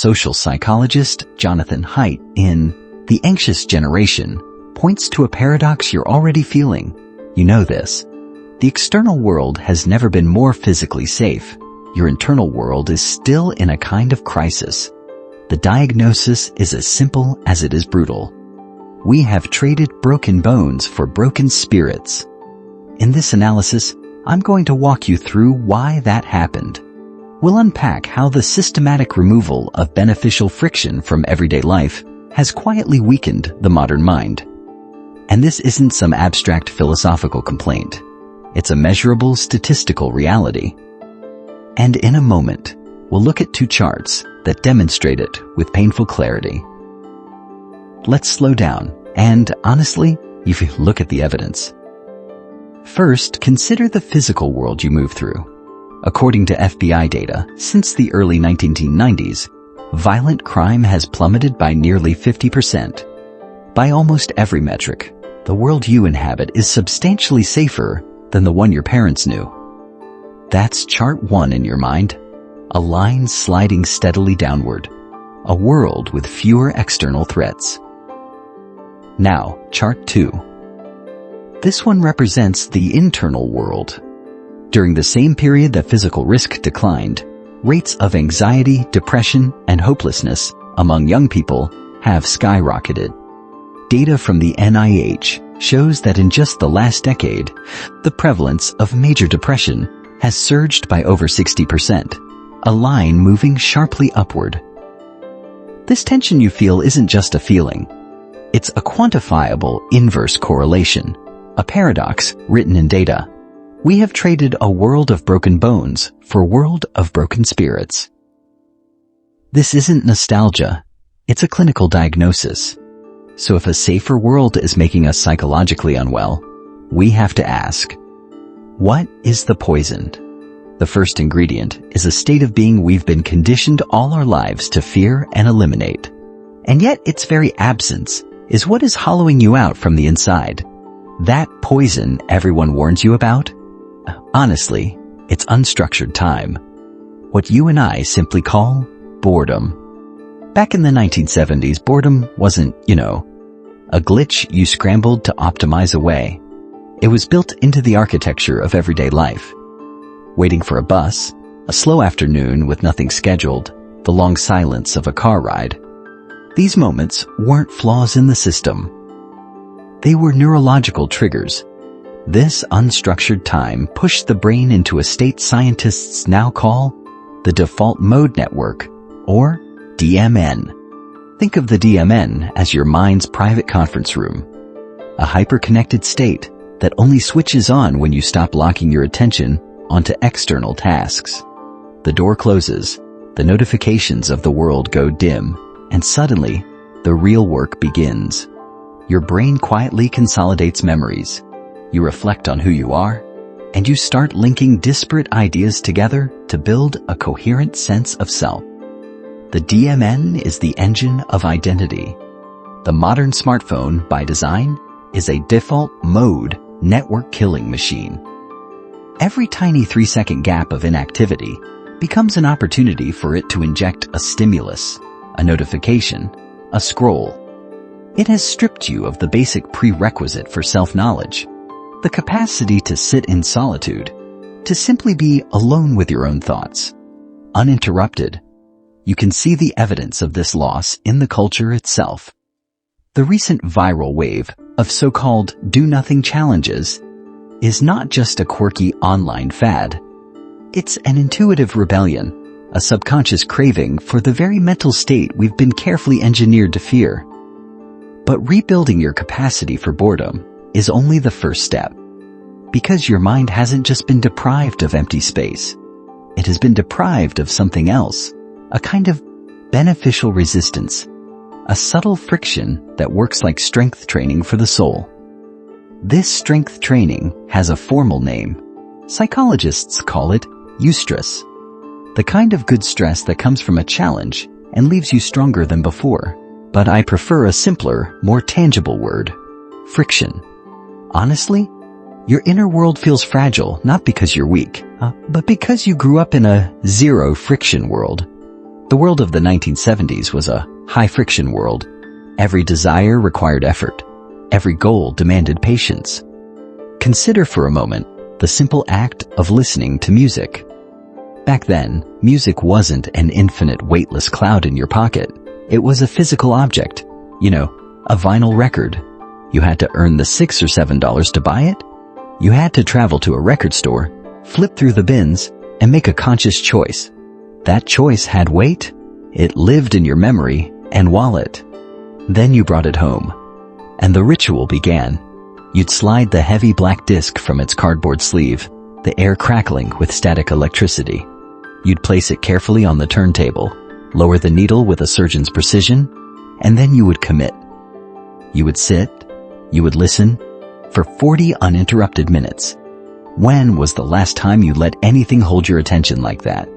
social psychologist Jonathan Haidt in The Anxious Generation points to a paradox you're already feeling. You know this. The external world has never been more physically safe. Your internal world is still in a kind of crisis. The diagnosis is as simple as it is brutal. We have traded broken bones for broken spirits. In this analysis, I'm going to walk you through why that happened. We'll unpack how the systematic removal of beneficial friction from everyday life has quietly weakened the modern mind. And this isn't some abstract philosophical complaint. It's a measurable statistical reality. And in a moment, we'll look at two charts that demonstrate it with painful clarity. Let's slow down, and honestly, if you look at the evidence. First, consider the physical world you move through. According to FBI data, since the early 1990s, violent crime has plummeted by nearly 50%. By almost every metric, the world you inhabit is substantially safer than the one your parents knew. That's chart 1 in your mind, a line sliding steadily downward, a world with fewer external threats. Now, chart 2. This one represents the internal world. During the same period that physical risk declined, rates of anxiety, depression, and hopelessness among young people have skyrocketed. Data from the NIH shows that in just the last decade, the prevalence of major depression has surged by over 60%, a line moving sharply upward. This tension you feel isn't just a feeling. It's a quantifiable inverse correlation, a paradox written in data. We have traded a world of broken bones for a world of broken spirits. This isn't nostalgia, it's a clinical diagnosis. So if a safer world is making us psychologically unwell, we have to ask, what is the poison? The first ingredient is a state of being we've been conditioned all our lives to fear and eliminate. And yet its very absence is what is hollowing you out from the inside. That poison everyone warns you about? Honestly, it's unstructured time. What you and I simply call boredom. Back in the 1970s, boredom wasn't, a glitch you scrambled to optimize away. It was built into the architecture of everyday life. Waiting for a bus, a slow afternoon with nothing scheduled, the long silence of a car ride. These moments weren't flaws in the system. They were neurological triggers. This unstructured time pushed the brain into a state scientists now call the default mode network, or DMN. Think of the DMN as your mind's private conference room, a hyper-connected state that only switches on when you stop locking your attention onto external tasks. The door closes, the notifications of the world go dim, and suddenly, the real work begins. Your brain quietly consolidates memories. You reflect on who you are, and you start linking disparate ideas together to build a coherent sense of self. The DMN is the engine of identity. The modern smartphone, by design, is a default mode network killing machine. Every tiny 3-second gap of inactivity becomes an opportunity for it to inject a stimulus, a notification, a scroll. It has stripped you of the basic prerequisite for self-knowledge, the capacity to sit in solitude, to simply be alone with your own thoughts, uninterrupted. You can see the evidence of this loss in the culture itself. The recent viral wave of so-called do-nothing challenges is not just a quirky online fad. It's an intuitive rebellion, a subconscious craving for the very mental state we've been carefully engineered to fear. But rebuilding your capacity for boredom is only the first step. Because your mind hasn't just been deprived of empty space. It has been deprived of something else, a kind of beneficial resistance, a subtle friction that works like strength training for the soul. This strength training has a formal name. Psychologists call it Eustress, the kind of good stress that comes from a challenge and leaves you stronger than before. But I prefer a simpler, more tangible word, friction. Honestly, your inner world feels fragile not because you're weak, but because you grew up in a zero friction world. The world of the 1970s was a high-friction world. Every desire required effort. Every goal demanded patience. Consider for a moment the simple act of listening to music. Back then, music wasn't an infinite weightless cloud in your pocket. It was a physical object. A vinyl record. You had to earn the $6 or $7 to buy it. You had to travel to a record store, flip through the bins, and make a conscious choice. That choice had weight. It lived in your memory and wallet. Then you brought it home, and the ritual began. You'd slide the heavy black disc from its cardboard sleeve, the air crackling with static electricity. You'd place it carefully on the turntable, lower the needle with a surgeon's precision, and then you would commit. You would sit, you would listen, for 40 uninterrupted minutes. When was the last time you let anything hold your attention like that?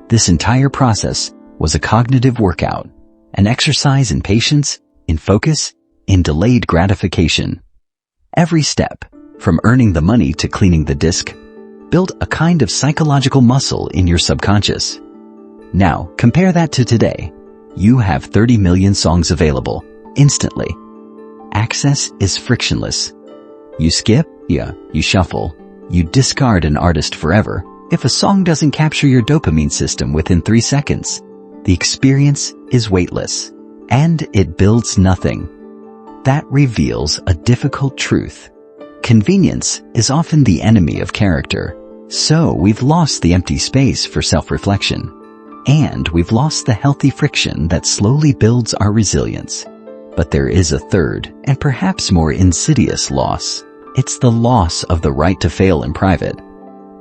This entire process was a cognitive workout, an exercise in patience, in focus, in delayed gratification. Every step, from earning the money to cleaning the disc, built a kind of psychological muscle in your subconscious. Now, compare that to today. You have 30 million songs available, instantly. Access is frictionless. You skip, you shuffle, you discard an artist forever. If a song doesn't capture your dopamine system within 3 seconds, the experience is weightless, and it builds nothing. That reveals a difficult truth. Convenience is often the enemy of character. So we've lost the empty space for self-reflection, and we've lost the healthy friction that slowly builds our resilience. But there is a third, and perhaps more insidious loss. It's the loss of the right to fail in private.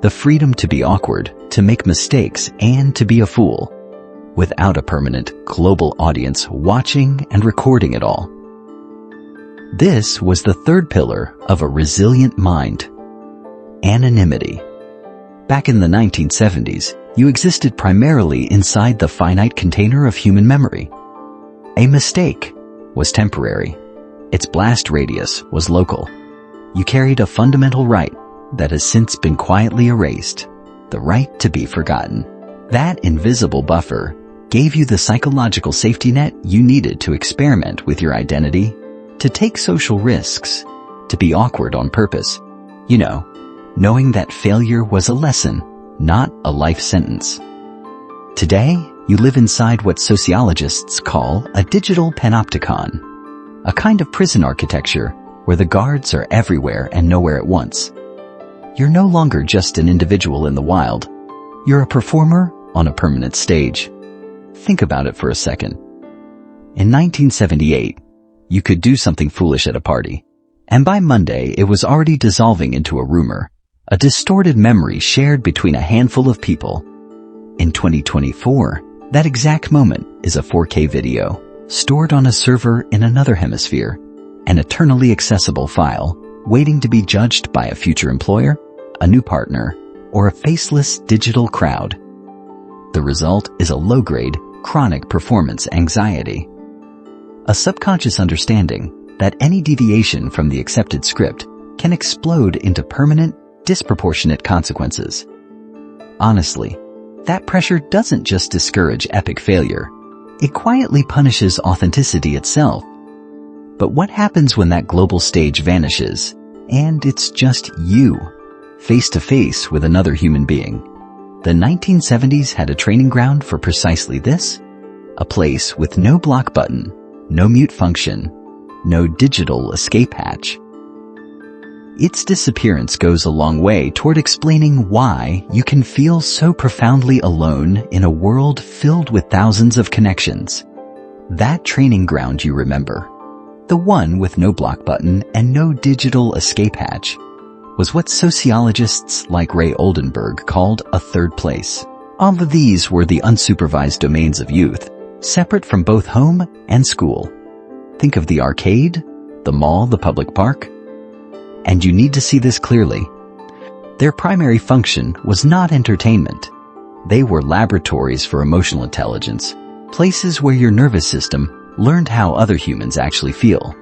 The freedom to be awkward, to make mistakes, and to be a fool, without a permanent global audience watching and recording it all. This was the third pillar of a resilient mind. Anonymity. Back in the 1970s, you existed primarily inside the finite container of human memory. A mistake was temporary. Its blast radius was local. You carried a fundamental right that has since been quietly erased, the right to be forgotten. That invisible buffer gave you the psychological safety net you needed to experiment with your identity, to take social risks, to be awkward on purpose. Knowing that failure was a lesson, not a life sentence. Today, you live inside what sociologists call a digital panopticon, a kind of prison architecture where the guards are everywhere and nowhere at once. You're no longer just an individual in the wild. You're a performer on a permanent stage. Think about it for a second. In 1978, you could do something foolish at a party, and by Monday it was already dissolving into a rumor, a distorted memory shared between a handful of people. In 2024, that exact moment is a 4K video, stored on a server in another hemisphere, an eternally accessible file, waiting to be judged by a future employer, a new partner, or a faceless digital crowd. The result is a low-grade, chronic performance anxiety. A subconscious understanding that any deviation from the accepted script can explode into permanent, disproportionate consequences. Honestly, that pressure doesn't just discourage epic failure. It quietly punishes authenticity itself. But what happens when that global stage vanishes, and it's just you, face to face with another human being? The 1970s had a training ground for precisely this, a place with no block button, no mute function, no digital escape hatch. Its disappearance goes a long way toward explaining why you can feel so profoundly alone in a world filled with thousands of connections. That training ground you remember, the one with no block button and no digital escape hatch, was what sociologists like Ray Oldenburg called a third place. All of these were the unsupervised domains of youth, separate from both home and school. Think of the arcade, the mall, the public park. And you need to see this clearly. Their primary function was not entertainment. They were laboratories for emotional intelligence, places where your nervous system learned how other humans actually feel.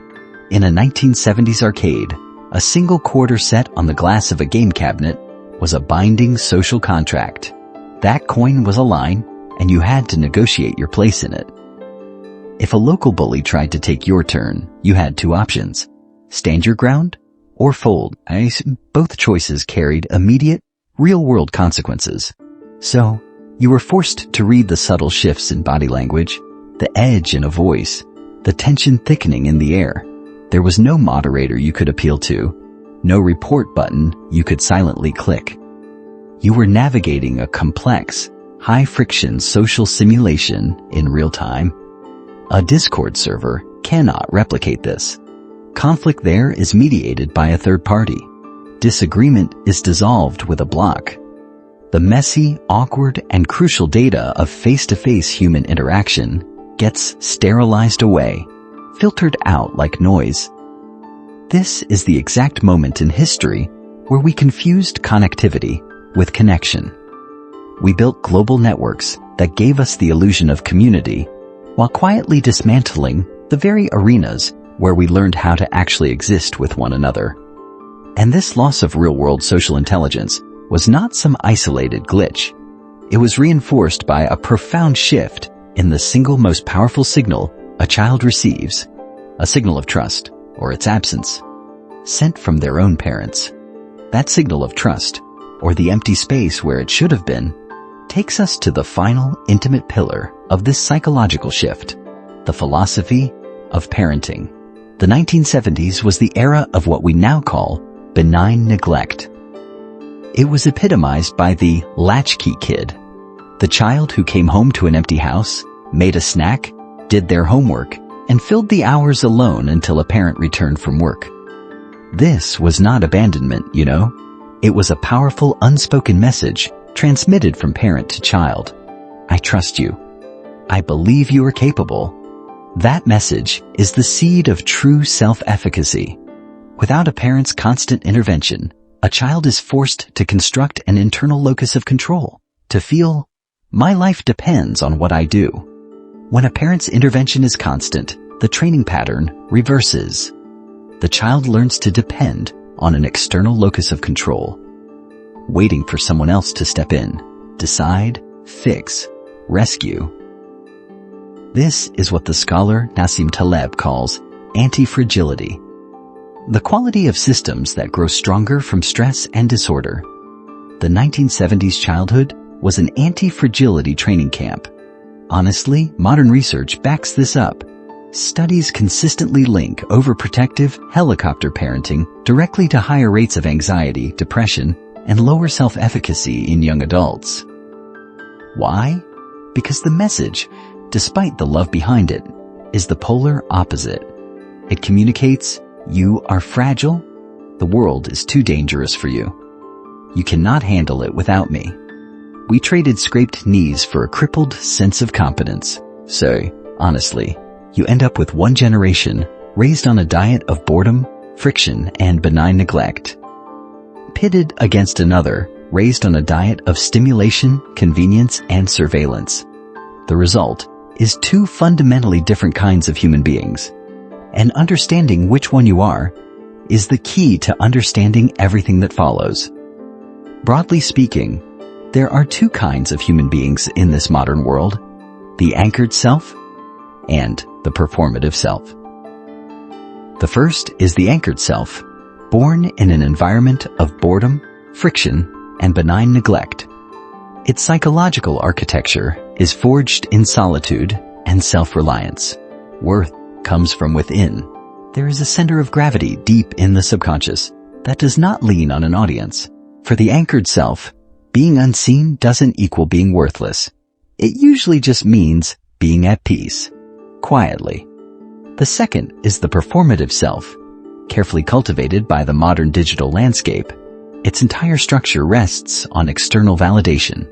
In a 1970s arcade, a single quarter set on the glass of a game cabinet was a binding social contract. That coin was a line, and you had to negotiate your place in it. If a local bully tried to take your turn, you had two options: stand your ground or fold. Both choices carried immediate, real-world consequences. So, you were forced to read the subtle shifts in body language, the edge in a voice, the tension thickening in the air. There was no moderator you could appeal to, no report button you could silently click. You were navigating a complex, high-friction social simulation in real time. A Discord server cannot replicate this. Conflict there is mediated by a third party. Disagreement is dissolved with a block. The messy, awkward, and crucial data of face-to-face human interaction gets sterilized away, filtered out like noise. This is the exact moment in history where we confused connectivity with connection. We built global networks that gave us the illusion of community, while quietly dismantling the very arenas where we learned how to actually exist with one another. And this loss of real-world social intelligence was not some isolated glitch. It was reinforced by a profound shift in the single most powerful signal a child receives, a signal of trust, or its absence, sent from their own parents. That signal of trust, or the empty space where it should have been, takes us to the final intimate pillar of this psychological shift, the philosophy of parenting. The 1970s was the era of what we now call benign neglect. It was epitomized by the latchkey kid, the child who came home to an empty house, made a snack, did their homework, and filled the hours alone until a parent returned from work. This was not abandonment, you know. It was a powerful unspoken message transmitted from parent to child. I trust you. I believe you are capable. That message is the seed of true self-efficacy. Without a parent's constant intervention, a child is forced to construct an internal locus of control, to feel, my life depends on what I do. When a parent's intervention is constant, the training pattern reverses. The child learns to depend on an external locus of control, waiting for someone else to step in, decide, fix, rescue. This is what the scholar Nassim Taleb calls antifragility, the quality of systems that grow stronger from stress and disorder. The 1970s childhood was an anti-fragility training camp. Honestly, modern research backs this up. Studies consistently link overprotective helicopter parenting directly to higher rates of anxiety, depression, and lower self-efficacy in young adults. Why? Because the message, despite the love behind it, is the polar opposite. It communicates, you are fragile, the world is too dangerous for you. You cannot handle it without me. We traded scraped knees for a crippled sense of competence. So, honestly, you end up with one generation raised on a diet of boredom, friction, and benign neglect, pitted against another raised on a diet of stimulation, convenience, and surveillance. The result is two fundamentally different kinds of human beings. And understanding which one you are is the key to understanding everything that follows. Broadly speaking, there are two kinds of human beings in this modern world: the anchored self and the performative self. The first is the anchored self, born in an environment of boredom, friction, and benign neglect. Its psychological architecture is forged in solitude and self-reliance. Worth comes from within. There is a center of gravity deep in the subconscious that does not lean on an audience. For the anchored self, being unseen doesn't equal being worthless. It usually just means being at peace, quietly. The second is the performative self, carefully cultivated by the modern digital landscape. Its entire structure rests on external validation,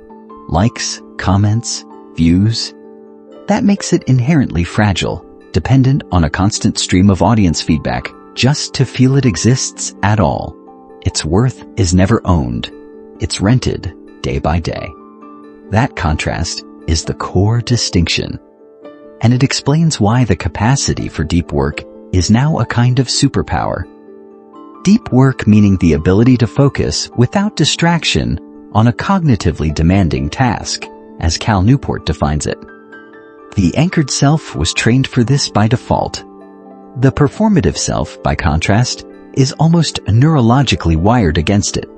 likes, comments, views. That makes it inherently fragile, dependent on a constant stream of audience feedback just to feel it exists at all. Its worth is never owned. It's rented day by day. That contrast is the core distinction. And it explains why the capacity for deep work is now a kind of superpower. Deep work meaning the ability to focus without distraction on a cognitively demanding task, as Cal Newport defines it. The anchored self was trained for this by default. The performative self, by contrast, is almost neurologically wired against it.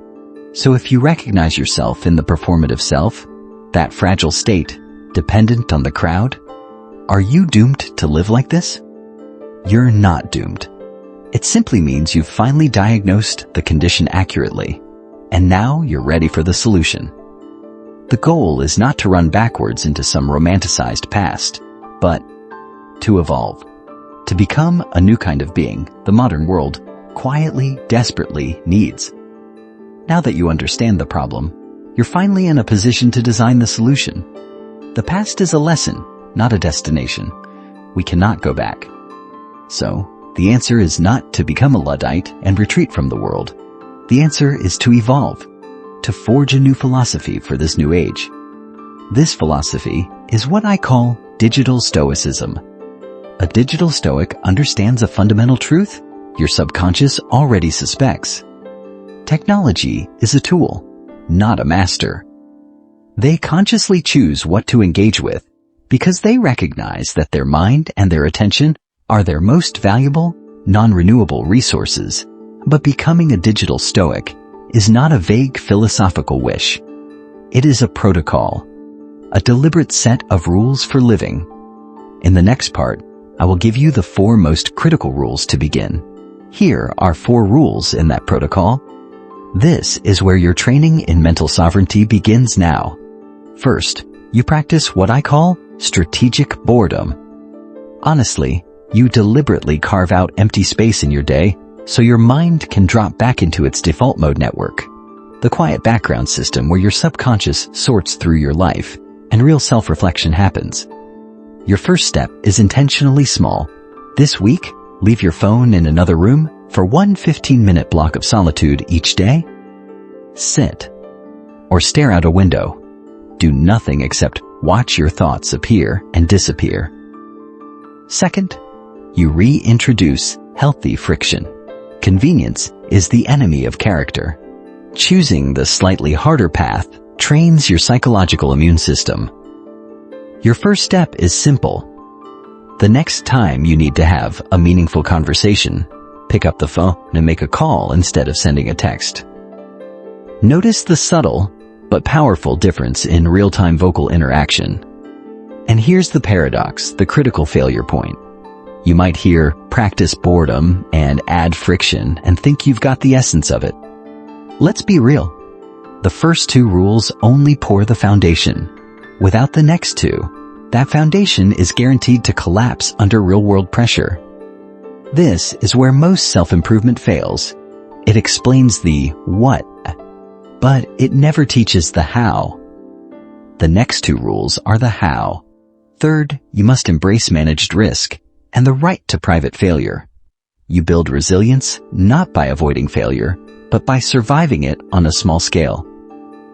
So if you recognize yourself in the performative self, that fragile state, dependent on the crowd, are you doomed to live like this? You're not doomed. It simply means you've finally diagnosed the condition accurately, and now you're ready for the solution. The goal is not to run backwards into some romanticized past, but to evolve, to become a new kind of being the modern world quietly, desperately needs. Now that you understand the problem, you're finally in a position to design the solution. The past is a lesson, not a destination. We cannot go back. So, the answer is not to become a Luddite and retreat from the world. The answer is to evolve, to forge a new philosophy for this new age. This philosophy is what I call Digital Stoicism. A digital stoic understands a fundamental truth your subconscious already suspects. Technology is a tool, not a master. They consciously choose what to engage with because they recognize that their mind and their attention are their most valuable, non-renewable resources. But becoming a digital stoic is not a vague philosophical wish. It is a protocol, a deliberate set of rules for living. In the next part, I will give you the 4 most critical rules to begin. Here are 4 rules in that protocol. This is where your training in mental sovereignty begins now. First, you practice what I call strategic boredom. Honestly, you deliberately carve out empty space in your day so your mind can drop back into its default mode network, the quiet background system where your subconscious sorts through your life and real self-reflection happens. Your first step is intentionally small. This week, leave your phone in another room for one 15-minute block of solitude each day. Sit or stare out a window. Do nothing except watch your thoughts appear and disappear. Second, you reintroduce healthy friction. Convenience is the enemy of character. Choosing the slightly harder path trains your psychological immune system. Your first step is simple. The next time you need to have a meaningful conversation, pick up the phone and make a call instead of sending a text. Notice the subtle but powerful difference in real-time vocal interaction. And here's the paradox, the critical failure point. You might hear practice boredom and add friction and think you've got the essence of it. Let's be real. The first 2 rules only pour the foundation. Without the next 2, that foundation is guaranteed to collapse under real-world pressure. This is where most self-improvement fails. It explains the what, but it never teaches the how. The next 2 rules are the how. Third, you must embrace managed risk and the right to private failure. You build resilience not by avoiding failure, but by surviving it on a small scale.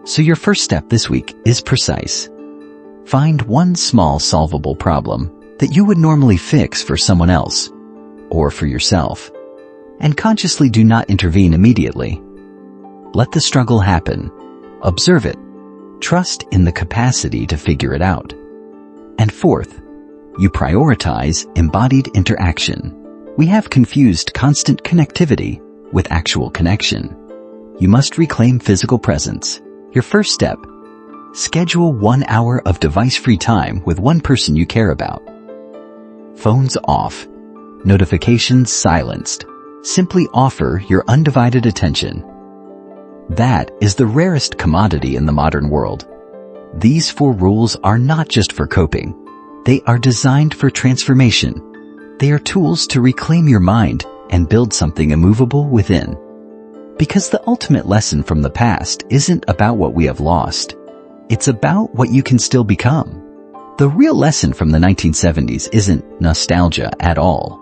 So your first step this week is precise. Find one small solvable problem that you would normally fix for someone else or for yourself, and consciously do not intervene immediately. Let the struggle happen. Observe it. Trust in the capacity to figure it out. And fourth, you prioritize embodied interaction. We have confused constant connectivity with actual connection. You must reclaim physical presence. Your first step, schedule 1 hour of device-free time with one person you care about. Phones off, notifications silenced. Simply offer your undivided attention. That is the rarest commodity in the modern world. These 4 rules are not just for coping. They are designed for transformation. They are tools to reclaim your mind and build something immovable within. Because the ultimate lesson from the past isn't about what we have lost. It's about what you can still become. The real lesson from the 1970s isn't nostalgia at all.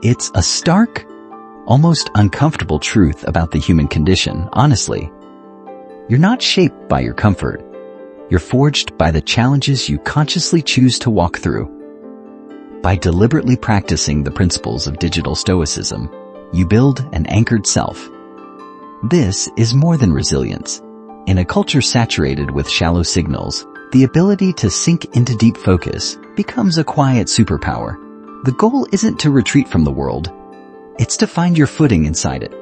It's a stark, almost uncomfortable truth about the human condition, honestly. You're not shaped by your comfort. You're forged by the challenges you consciously choose to walk through. By deliberately practicing the principles of digital stoicism, you build an anchored self. This is more than resilience. In a culture saturated with shallow signals, The ability to sink into deep focus becomes a quiet superpower. The goal isn't to retreat from the world. It's to find your footing inside it.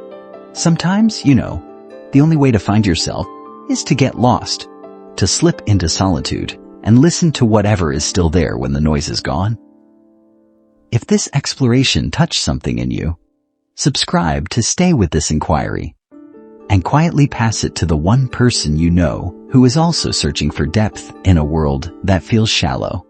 Sometimes, the only way to find yourself is to get lost, to slip into solitude and listen to whatever is still there when the noise is gone. If this exploration touched something in you, subscribe to stay with this inquiry and quietly pass it to the one person you know who is also searching for depth in a world that feels shallow.